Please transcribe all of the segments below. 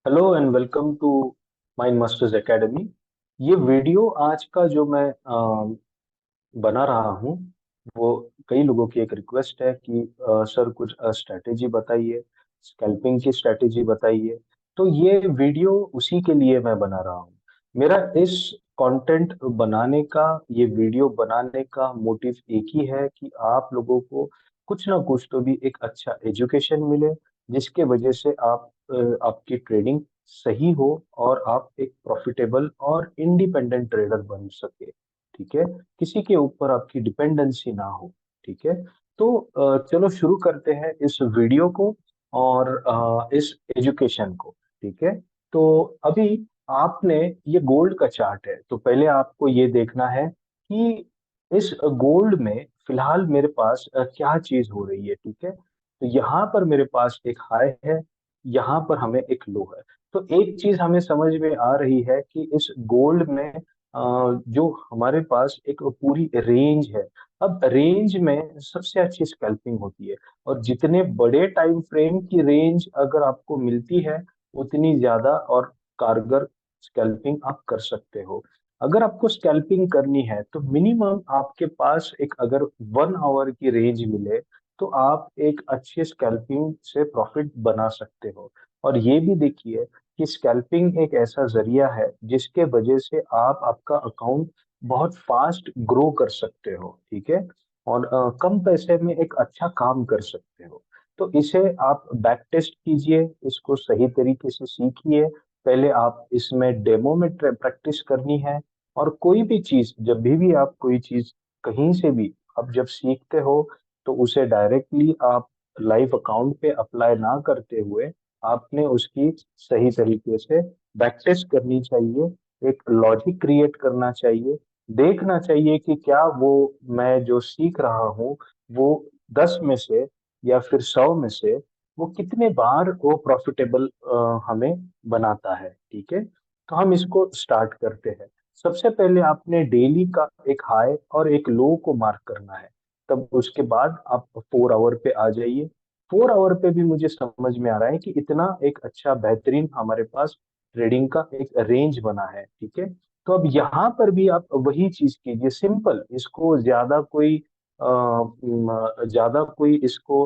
Hello and welcome to Mind Masters Academy. ये video आज का जो मैं बना रहा हूँ वो कई लोगों की एक रिक्वेस्ट है कि सर कुछ स्ट्रेटेजी बताइए, स्कैल्पिंग की स्ट्रेटेजी बताइए। तो ये वीडियो उसी के लिए मैं बना रहा हूँ। मेरा इस कंटेंट बनाने का, ये वीडियो बनाने का मोटिव एक ही है कि आप लोगों को कुछ ना कुछ तो भी एक अच्छा एजुकेशन मिले, जिसके वजह से आपकी ट्रेडिंग सही हो और आप एक प्रॉफिटेबल और इंडिपेंडेंट ट्रेडर बन सके। ठीक है, किसी के ऊपर आपकी डिपेंडेंसी ना हो। ठीक है, तो चलो शुरू करते हैं इस वीडियो को और इस एजुकेशन को। ठीक है, तो अभी आपने, ये गोल्ड का चार्ट है, तो पहले आपको ये देखना है कि इस गोल्ड में फिलहाल मेरे पास क्या चीज हो रही है। ठीक है, तो यहाँ पर मेरे पास एक हाई है, यहाँ पर हमें एक लो है। तो एक चीज हमें समझ में आ रही है कि इस गोल्ड में जो हमारे पास एक पूरी रेंज है। अब रेंज में सबसे अच्छी स्कैल्पिंग होती है, और जितने बड़े टाइम फ्रेम की रेंज अगर आपको मिलती है, उतनी ज्यादा और कारगर स्कैल्पिंग आप कर सकते हो। अगर आपको स्कैल्पिंग करनी है तो मिनिमम आपके पास एक, अगर 1 आवर की रेंज मिले तो आप एक अच्छे स्कैल्पिंग से प्रॉफिट बना सकते हो। और ये भी देखिए कि स्कैल्पिंग एक ऐसा जरिया है जिसके वजह से आप आपका अकाउंट बहुत फास्ट ग्रो कर सकते हो। ठीक है, और कम पैसे में एक अच्छा काम कर सकते हो। तो इसे आप बैक टेस्ट कीजिए, इसको सही तरीके से सीखिए। पहले आप इसमें डेमो में प्रैक्टिस करनी है। और कोई भी चीज, जब भी आप कोई चीज कहीं से भी आप जब सीखते हो, तो उसे डायरेक्टली आप लाइव अकाउंट पे अप्लाई ना करते हुए आपने उसकी सही तरीके से बैक टेस्ट करनी चाहिए, एक लॉजिक क्रिएट करना चाहिए, देखना चाहिए कि क्या वो मैं जो सीख रहा हूँ वो 10 में से या फिर 100 में से वो कितने बार वो प्रॉफिटेबल हमें बनाता है। ठीक है, तो हम इसको स्टार्ट करते हैं। सबसे पहले आपने डेली का एक हाई और एक लो को मार्क करना है। तब उसके बाद आप 4 आवर पे आ जाइए। 4 आवर पे भी मुझे समझ में आ रहा है कि इतना एक अच्छा बेहतरीन हमारे पास ट्रेडिंग का एक रेंज बना है। ठीक है, तो अब यहाँ पर भी आप वही चीज कीजिए, सिंपल, इसको ज्यादा कोई इसको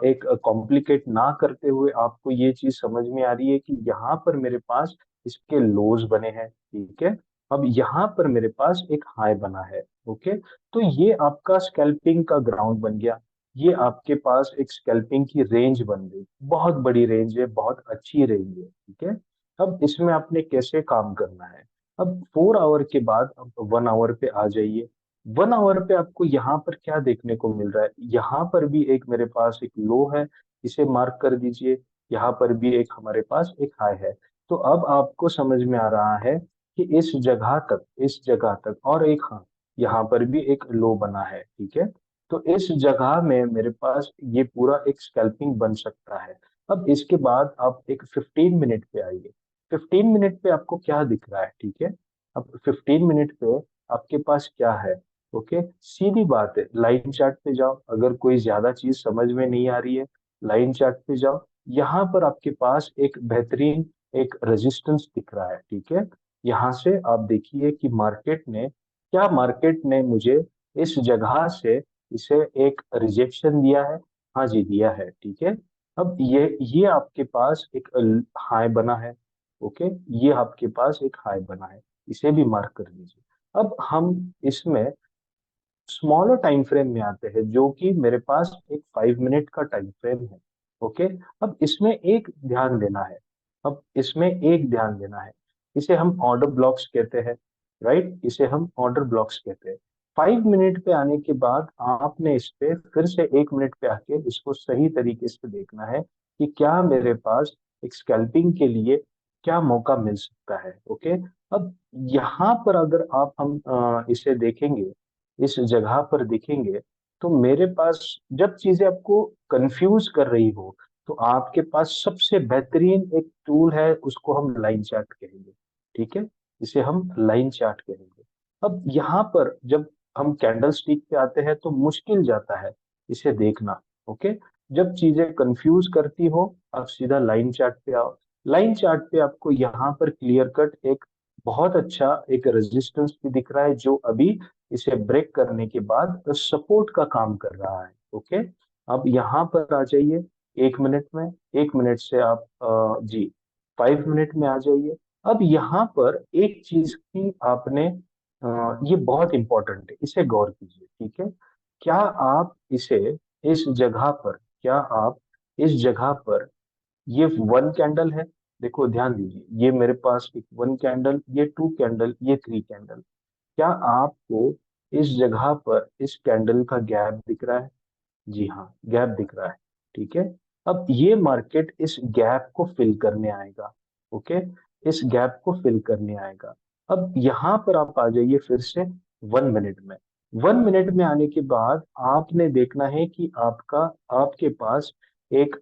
एक कॉम्प्लिकेट ना करते हुए आपको ये चीज समझ में आ रही है कि यहाँ पर मेरे पास इसके लोज बने हैं। ठीक है, अब यहाँ पर मेरे पास एक हाई बना है। ओके, तो ये आपका स्कैल्पिंग का ग्राउंड बन गया। ये आपके पास एक स्कैल्पिंग की रेंज बन गई, बहुत बड़ी रेंज है, बहुत अच्छी रेंज है। ठीक है, अब इसमें आपने कैसे काम करना है। अब 4 आवर के बाद अब 1 आवर पे आ जाइए। 1 आवर पे आपको यहाँ पर क्या देखने को मिल रहा है, यहाँ पर भी एक मेरे पास एक लो है, इसे मार्क कर दीजिए। यहाँ पर भी एक हमारे पास एक हाई है। तो अब आपको समझ में आ रहा है कि इस जगह तक और एक, हाँ, यहाँ पर भी एक लो बना है। ठीक है, तो इस जगह में मेरे पास ये पूरा एक स्कैल्पिंग बन सकता है। अब इसके बाद आप एक 15 मिनट पे आइए। 15 मिनट पे आपको क्या दिख रहा है। ठीक है, अब 15 मिनट पे आपके पास क्या है। ओके, सीधी बात है, लाइन चार्ट पे जाओ। अगर कोई ज्यादा चीज समझ में नहीं आ रही है, लाइन चार्ट पे जाओ। यहाँ पर आपके पास एक बेहतरीन एक रेजिस्टेंस दिख रहा है। ठीक है, यहाँ से आप देखिए कि मार्केट ने मुझे इस जगह से इसे एक रिजेक्शन दिया है। हाँ जी, दिया है। ठीक है, अब ये आपके पास एक हाई बना है। ओके, ये आपके पास एक हाई बना है, इसे भी मार्क कर लीजिए। अब हम इसमें स्मॉलर टाइम फ्रेम में आते हैं, जो कि मेरे पास एक 5 मिनट का टाइम फ्रेम है। ओके, अब इसमें एक ध्यान देना है। अब इसमें एक ध्यान देना है, इसे हम ऑर्डर ब्लॉक्स कहते हैं। राइट, इसे हम ऑर्डर ब्लॉक्स कहते हैं। 5 मिनट पे आने के बाद आपने इस पे फिर से 1 मिनट पे आके इसको सही तरीके से देखना है कि क्या मेरे पास एक स्कैल्पिंग के लिए क्या मौका मिल सकता है। ओके, अब यहाँ पर अगर हम इसे देखेंगे, इस जगह पर देखेंगे, तो मेरे पास जब चीजें आपको कंफ्यूज कर रही हो, तो आपके पास सबसे बेहतरीन एक टूल है, उसको हम लाइन चार्ट कहेंगे। ठीक है, इसे हम लाइन चार्ट कहेंगे। अब यहाँ पर जब हम कैंडल स्टिक पे आते हैं तो मुश्किल जाता है इसे देखना। ओके, जब चीजें कंफ्यूज करती हो, आप सीधा लाइन चार्ट पे आओ। लाइन चार्ट पे आपको यहाँ पर क्लियर कट एक बहुत अच्छा एक रेजिस्टेंस भी दिख रहा है, जो अभी इसे ब्रेक करने के बाद सपोर्ट का काम कर रहा है। ओके, अब यहाँ पर आ जाइए 1 मिनट में, 1 मिनट से आप जी 5 मिनट में आ जाइए। अब यहाँ पर एक चीज की आपने ये बहुत इंपॉर्टेंट है, इसे गौर कीजिए, ठीक है। क्या आप इसे इस जगह पर क्या आप इस जगह पर ये 1 कैंडल है, देखो ध्यान दीजिए, ये मेरे पास एक 1 कैंडल, ये 2 कैंडल, ये 3 कैंडल। क्या आपको इस जगह पर इस कैंडल का गैप दिख रहा है? जी हाँ, गैप दिख रहा है, ठीक है। अब ये मार्केट इस गैप को फिल करने आएगा। ओके, इस गैप को फिल करने आएगा। अब यहाँ पर आप आ जाइए फिर से 1 मिनट में। 1 मिनट में आने के बाद आपने देखना है कि आपके पास एक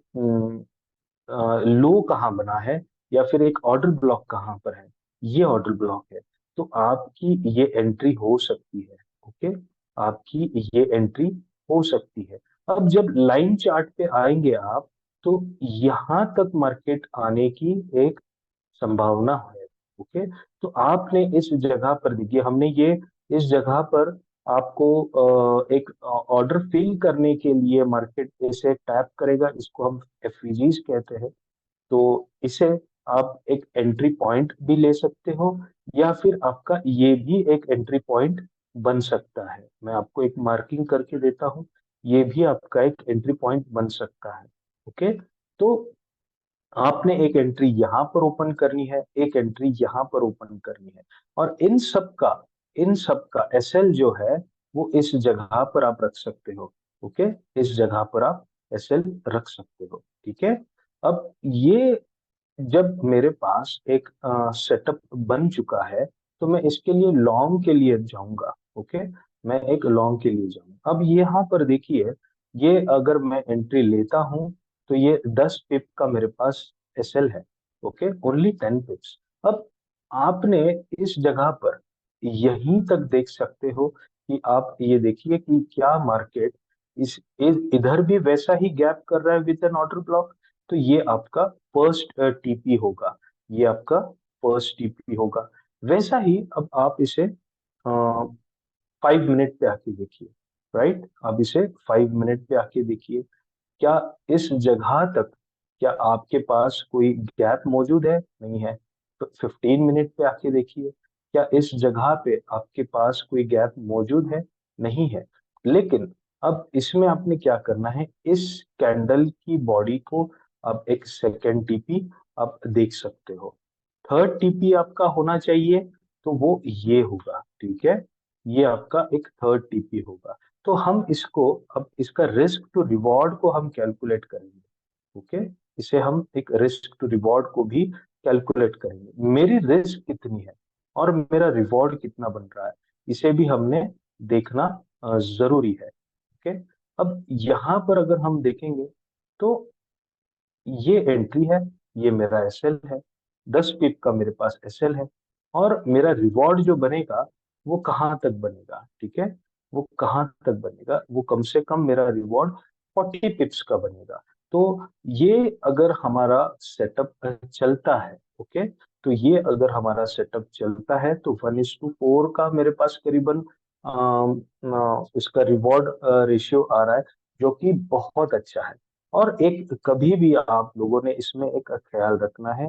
लो कहाँ बना है, या फिर एक ऑर्डर ब्लॉक कहाँ पर है। ये ऑर्डर ब्लॉक है, तो आपकी ये एंट्री हो सकती है। ओके, आपकी ये एंट्री हो सकती है। अब जब लाइन चार्ट पे आएंगे आप, तो यहाँ तक मार्केट आने की एक संभावना है। ओके, तो आपने इस जगह पर देखिए, हमने ये इस जगह पर आपको एक ऑर्डर फिल करने के लिए मार्केट इसे टैप करेगा, इसको हम एफवीजीज कहते हैं। तो इसे आप एक एंट्री पॉइंट भी ले सकते हो, या फिर आपका ये भी एक एंट्री पॉइंट बन सकता है। मैं आपको एक मार्किंग करके देता हूँ, ये भी आपका एक एंट्री पॉइंट बन सकता है। ओके, तो आपने एक एंट्री यहाँ पर ओपन करनी है, एक एंट्री यहाँ पर ओपन करनी है, और इन सब का एसएल जो है वो इस जगह पर आप रख सकते हो। ओके, इस जगह पर आप एसएल रख सकते हो, ठीक है। अब ये जब मेरे पास एक सेटअप बन चुका है, तो मैं इसके लिए लॉन्ग के लिए जाऊंगा। ओके, मैं एक लॉन्ग के लिए जाऊंगा। अब यहाँ पर देखिए, ये अगर मैं एंट्री लेता हूँ, तो ये 10 पिप का मेरे पास एसएल है। Okay, only 10 पिप्स। अब आपने इस जगह पर यहीं तक देख सकते हो कि आप ये देखिए कि क्या मार्केट इधर भी वैसा ही गैप कर रहा है विद एन ऑर्डर ब्लॉक। तो ये आपका फर्स्ट टीपी होगा, ये आपका फर्स्ट टीपी होगा। वैसा ही अब आप इसे 5 मिनट पे आके देखिए। राइट, अब इसे 5 मिनट पे आके देखिए, क्या इस जगह तक क्या आपके पास कोई गैप मौजूद है? नहीं है। तो 15 मिनट पे आके देखिए, क्या इस जगह पे आपके पास कोई गैप मौजूद है? नहीं है। लेकिन अब इसमें आपने क्या करना है, इस कैंडल की बॉडी को अब एक सेकेंड टीपी आप देख सकते हो। थर्ड टीपी आपका होना चाहिए, तो वो ये होगा, ठीक है। ये आपका एक थर्ड टीपी होगा। तो हम इसको अब इसका रिस्क टू रिवॉर्ड को हम कैलकुलेट करेंगे। ओके, इसे हम एक रिस्क टू रिवॉर्ड को भी कैलकुलेट करेंगे। मेरी रिस्क कितनी है और मेरा रिवॉर्ड कितना बन रहा है, इसे भी हमने देखना जरूरी है। ओके, अब यहाँ पर अगर हम देखेंगे, तो ये एंट्री है, ये मेरा एसएल है, 10 पिप का मेरे पास एसएल है, और मेरा रिवॉर्ड जो बनेगा वो कहाँ तक बनेगा, ठीक है। वो कहाँ तक बनेगा, वो कम से कम मेरा रिवॉर्ड 40 पिप्स का बनेगा। तो ये अगर हमारा सेटअप चलता है, ओके, तो ये अगर हमारा सेटअप चलता है, तो 1:4 का मेरे पास करीबन इसका रिवॉर्ड रेशियो आ रहा है, जो कि बहुत अच्छा है। और एक कभी भी आप लोगों ने इसमें एक ख्याल रखना है,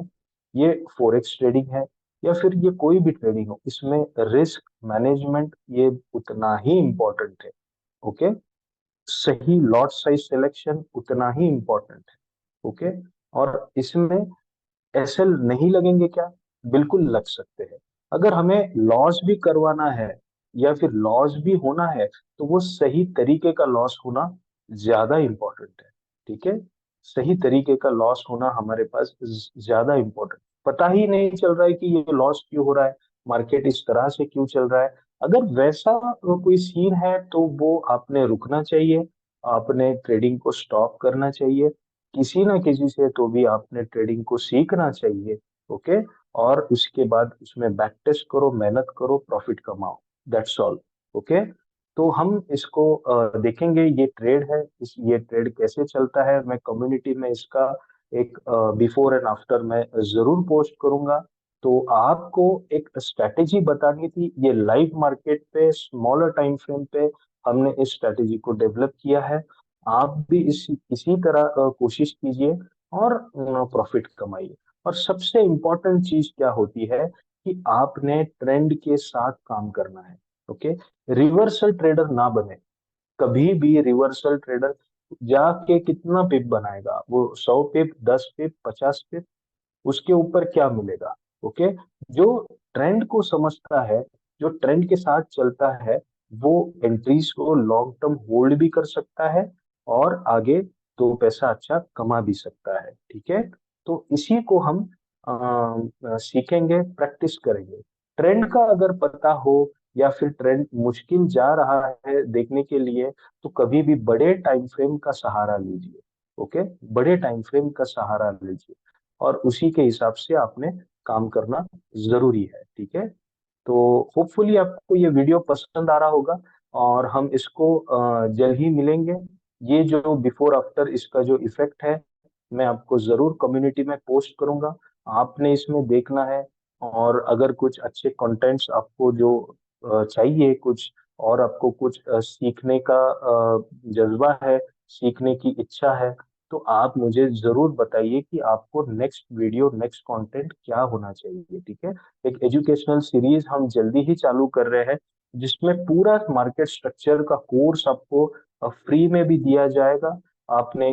ये फॉरेक्स ट्रेडिंग है या फिर ये कोई भी ट्रेडिंग हो, इसमें रिस्क मैनेजमेंट ये उतना ही इम्पोर्टेंट है। ओके, सही लॉट साइज सिलेक्शन उतना ही इम्पोर्टेंट है। ओके, और इसमें एसएल नहीं लगेंगे क्या? बिल्कुल लग सकते हैं। अगर हमें लॉस भी करवाना है या फिर लॉस भी होना है, तो वो सही तरीके का लॉस होना ज्यादा इम्पोर्टेंट है, ठीक है। सही तरीके का लॉस होना हमारे पास ज्यादा इम्पोर्टेंट। पता ही नहीं चल रहा है कि ये लॉस क्यों हो रहा है, मार्केट इस तरह से क्यों चल रहा है। अगर वैसा कोई सीन है, तो वो आपने रुकना चाहिए, आपने ट्रेडिंग को स्टॉप करना चाहिए, किसी ना किसी से तो भी आपने ट्रेडिंग को सीखना चाहिए। ओके, और उसके बाद उसमें बैक टेस्ट करो, मेहनत करो, प्रॉफिट कमाओ, दैट्स ऑल। ओके, तो हम इसको देखेंगे, ये ट्रेड है, ये ट्रेड कैसे चलता है, मैं कम्युनिटी में इसका एक बिफोर एंड आफ्टर मैं जरूर पोस्ट करूंगा। तो आपको एक स्ट्रेटेजी बतानी थी, ये लाइव मार्केट पे स्मॉलर टाइम फ्रेम पे हमने इस स्ट्रेटेजी को डेवलप किया है। आप भी इसी तरह कोशिश कीजिए और प्रॉफिट कमाइए। और सबसे इम्पोर्टेंट चीज क्या होती है कि आपने ट्रेंड के साथ काम करना है। ओके, रिवर्सल ट्रेडर ना बने। कभी भी रिवर्सल ट्रेडर जाके कितना पिप बनाएगा, वो 100 पिप, 10 पिप, 50 पिप, उसके ऊपर क्या मिलेगा। ओके, जो ट्रेंड को समझता है, जो ट्रेंड के साथ चलता है, वो एंट्रीज को लॉन्ग टर्म होल्ड भी कर सकता है और आगे दो पैसा अच्छा कमा भी सकता है। ठीक है, तो इसी को हम सीखेंगे, प्रैक्टिस करेंगे। ट्रेंड का अगर पता हो या फिर ट्रेंड मुश्किल जा रहा है देखने के लिए, तो कभी भी बड़े टाइम फ्रेम का सहारा लीजिए। ओके, बड़े टाइम फ्रेम का सहारा लीजिए और उसी के हिसाब से आपने काम करना जरूरी है। ठीक है, तो होपफुली आपको ये वीडियो पसंद आ रहा होगा और हम इसको जल्द ही मिलेंगे। ये जो बिफोर आफ्टर इसका जो इफेक्ट है, मैं आपको जरूर कम्युनिटी में पोस्ट करूंगा। आपने इसमें देखना है और अगर कुछ अच्छे कंटेंट्स आपको जो चाहिए कुछ, और आपको कुछ सीखने का जज्बा है, सीखने की इच्छा है, तो आप मुझे जरूर बताइए कि आपको नेक्स्ट वीडियो, नेक्स्ट कंटेंट क्या होना चाहिए। ठीक है, एक एजुकेशनल सीरीज हम जल्दी ही चालू कर रहे हैं जिसमें पूरा मार्केट स्ट्रक्चर का कोर्स आपको फ्री में भी दिया जाएगा। आपने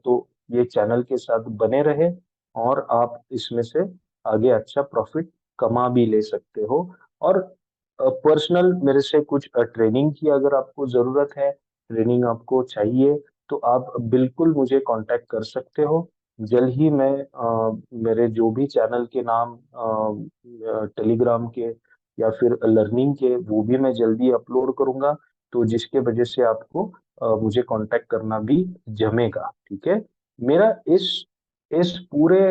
तो ये चैनल के साथ बने रहे और आप इसमें से आगे अच्छा प्रॉफिट कमा भी ले सकते हो। और पर्सनल मेरे से कुछ ट्रेनिंग की अगर आपको जरूरत है, ट्रेनिंग आपको चाहिए, तो आप बिल्कुल मुझे कांटेक्ट कर सकते हो। जल्द ही मैं मेरे जो भी चैनल के नाम टेलीग्राम के या फिर लर्निंग के, वो भी मैं जल्दी अपलोड करूंगा, तो जिसके वजह से आपको मुझे कांटेक्ट करना भी जमेगा। ठीक है, मेरा इस पूरे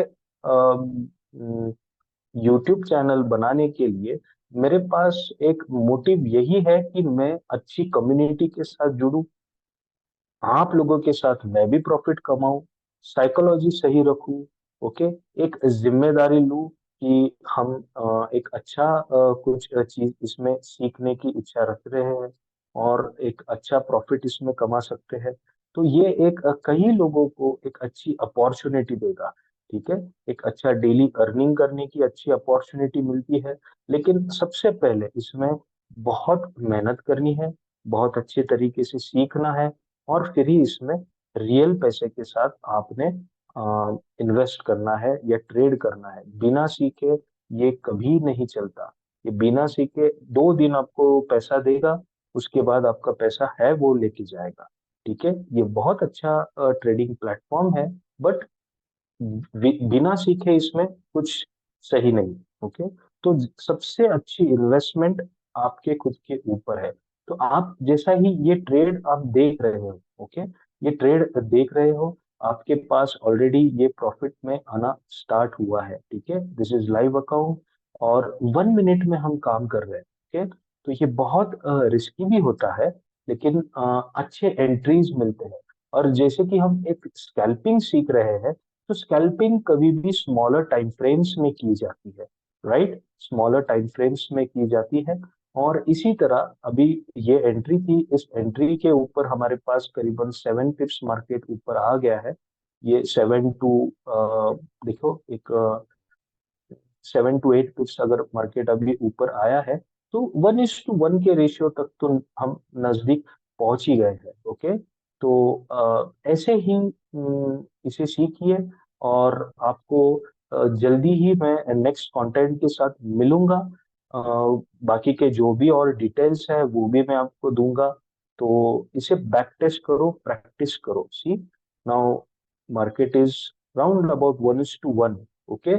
यूट्यूब चैनल बनाने के लिए मेरे पास एक मोटिव यही है कि मैं अच्छी कम्युनिटी के साथ जुड़ूं, आप लोगों के साथ मैं भी प्रॉफिट कमाऊं, साइकोलॉजी सही रखूं। ओके, एक जिम्मेदारी लूं कि हम एक अच्छा कुछ चीज इसमें सीखने की इच्छा रख रहे हैं और एक अच्छा प्रॉफिट इसमें कमा सकते हैं। तो ये एक कई लोगों को एक अच्छी अपॉर्चुनिटी देगा। ठीक है, एक अच्छा डेली अर्निंग करने की अच्छी अपॉर्चुनिटी मिलती है। लेकिन सबसे पहले इसमें बहुत मेहनत करनी है, बहुत अच्छे तरीके से सीखना है और फिर ही इसमें रियल पैसे के साथ आपने इन्वेस्ट करना है या ट्रेड करना है। बिना सीखे ये कभी नहीं चलता। ये बिना सीखे 2 दिन आपको पैसा देगा, उसके बाद आपका पैसा है वो लेके जाएगा। ठीक है, ये बहुत अच्छा ट्रेडिंग प्लेटफॉर्म है, बट बिना सीखे इसमें कुछ सही नहीं। ओके, तो सबसे अच्छी इन्वेस्टमेंट आपके खुद के ऊपर है। तो आप जैसा ही ये ट्रेड आप देख रहे हो, ओके, ये ट्रेड देख रहे हो, आपके पास ऑलरेडी ये प्रॉफिट में आना स्टार्ट हुआ है। ठीक है, दिस इज लाइव अकाउंट और 1 मिनट में हम काम कर रहे हैं। ओके, तो ये बहुत रिस्की भी होता है, लेकिन अच्छे एंट्रीज मिलते हैं। और जैसे कि हम एक स्कैल्पिंग सीख रहे हैं, तो स्कैल्पिंग कभी भी स्मॉलर टाइम फ्रेम्स में की जाती है। राइट, स्मॉलर टाइम फ्रेम्स में की जाती है। और इसी तरह अभी ये एंट्री थी, इस एंट्री के ऊपर हमारे पास करीबन 7 पिप्स मार्केट ऊपर आ गया है। ये 7 टू देखो, एक 7 to 8 पिप्स अगर मार्केट अभी ऊपर आया है, तो 1:1 के रेशियो तक तो हम नजदीक पहुंच ही गए हैं। ओके, तो ऐसे ही इसे सीखिए और आपको जल्दी ही मैं नेक्स्ट कंटेंट के साथ मिलूंगा। अ, बाकी के जो भी और डिटेल्स है वो भी मैं आपको दूंगा। तो इसे बैक टेस्ट करो, प्रैक्टिस करो। See, now market is round about 1:1। Okay,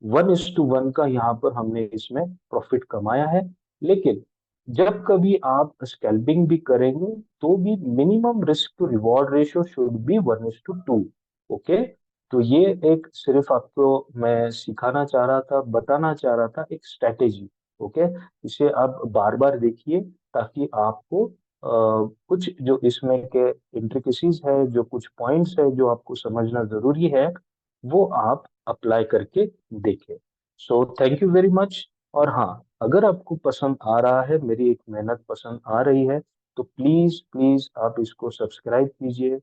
1:1 का यहाँ पर हमने इसमें प्रॉफिट कमाया है। लेकिन जब कभी आप स्कैल्पिंग भी करेंगे, तो भी minimum risk to reward ratio should be 1:2। Okay, तो ये एक सिर्फ आपको मैं सिखाना चाह रहा था, बताना चाह रहा था, एक स्ट्रेटेजी। ओके, इसे आप बार बार देखिए ताकि आपको कुछ जो इसमें के इंट्रिकेसीज है, जो कुछ पॉइंट्स है जो आपको समझना जरूरी है, वो आप अप्लाई करके देखें। So thank you very much. और हाँ, अगर आपको पसंद आ रहा है, मेरी एक मेहनत पसंद आ रही है, तो प्लीज प्लीज आप इसको सब्सक्राइब कीजिए,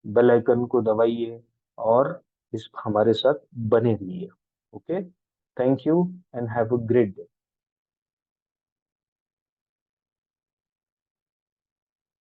बेल आइकन को दबाइए, और इस हमारे साथ बने रहिए। Okay, thank you and have a great day.